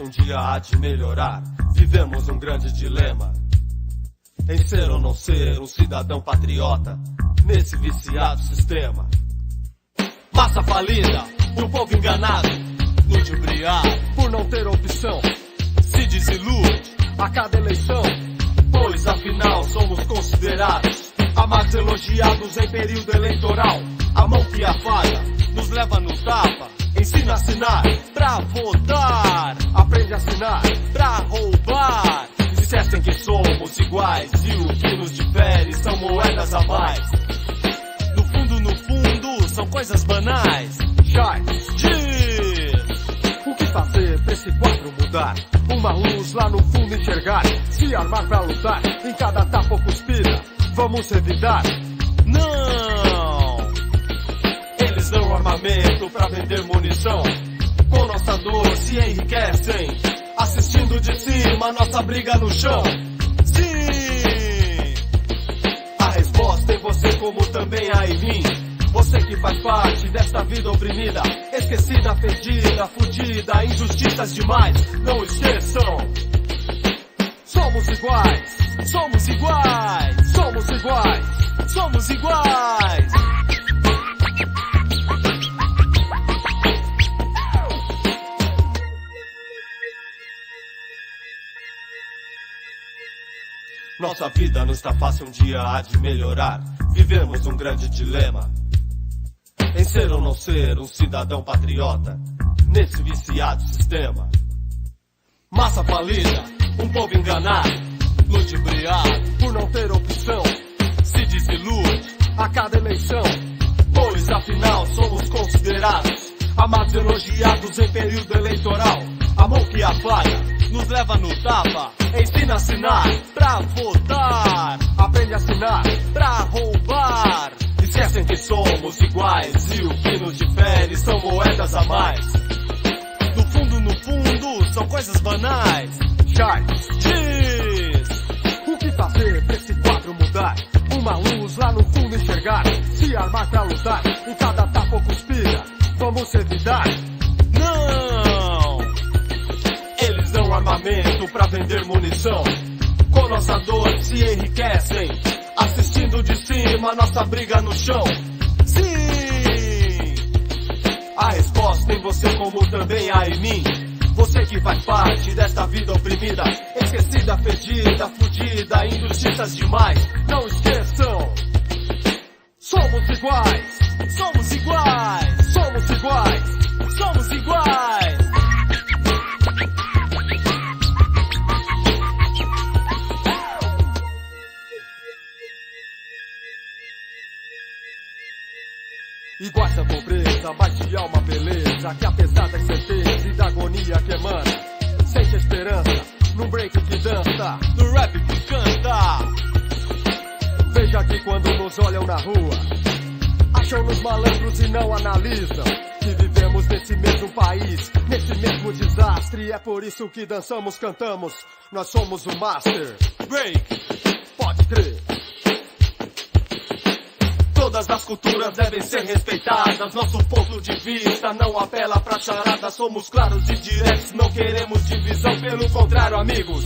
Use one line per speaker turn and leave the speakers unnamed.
faça um dia há de melhorar. Vivemos um grande dilema em ser ou não ser um cidadão patriota nesse viciado sistema. Massa falida, um povo enganado, ludibriado por não ter opção, se desilude a cada eleição, pois afinal somos considerados amados elogiados em período eleitoral. A mão que afaga nos leva no tapa, ensina a assinar pra votar, aprende a assinar pra roubar. Dissessem que somos iguais e o que nos difere são moedas a mais. No fundo, são coisas banais. Chai, diz o que fazer pra esse quadro mudar? Uma luz lá no fundo enxergar, se armar pra lutar, em cada tapa ou cuspida, vamos evitar. Não! Eles dão armamento pra vender munição, com nossa dor se enriquecem, assistindo de cima nossa briga no chão. Sim! A resposta em você como também há em mim. Você que faz parte desta vida oprimida, esquecida, perdida, fudida, injustiças demais. Não esqueçam, somos iguais, somos iguais, somos iguais, somos iguais. Nossa vida não está fácil, um dia há de melhorar. Vivemos um grande dilema em ser ou não ser um cidadão patriota nesse viciado sistema. Massa falida, um povo enganado, ludibriado por não ter opção, se desilude a cada eleição, pois afinal somos considerados amados elogiados em período eleitoral. A mão que afaga nos leva no tapa, ensina a assinar pra votar, aprende a assinar pra roubar. Esquecem que somos iguais e o que nos difere são moedas a mais. No fundo, são coisas banais. Chai, diz o que fazer pra esse quadro mudar? Uma luz lá no fundo enxergar, se armar pra lutar, em cada tapa ou cuspida, vamos evitar. Não! Eles dão armamento pra vender munição, com nossa dor se enriquecem, assistindo de cima nossa briga no chão. Sim! A resposta em você como também há em mim. Você que faz parte desta vida oprimida, esquecida, perdida, fudida, injustiças demais. Não esqueçam, somos iguais, somos iguais, somos iguais, somos iguais. Iguais a pobreza, mas de alma beleza, que apesar da incerteza e da agonia que emana, sente esperança, num break que dança, no rap que canta. Veja que quando nos olham na rua, acham-nos malandros e não analisam que vivemos nesse mesmo país, nesse mesmo desastre. É por isso que dançamos, cantamos, nós somos o master. Break, pode crer. Todas as culturas devem ser respeitadas. Nosso ponto de vista não apela pra charada. Somos claros e diretos, não queremos divisão. Pelo contrário, amigos,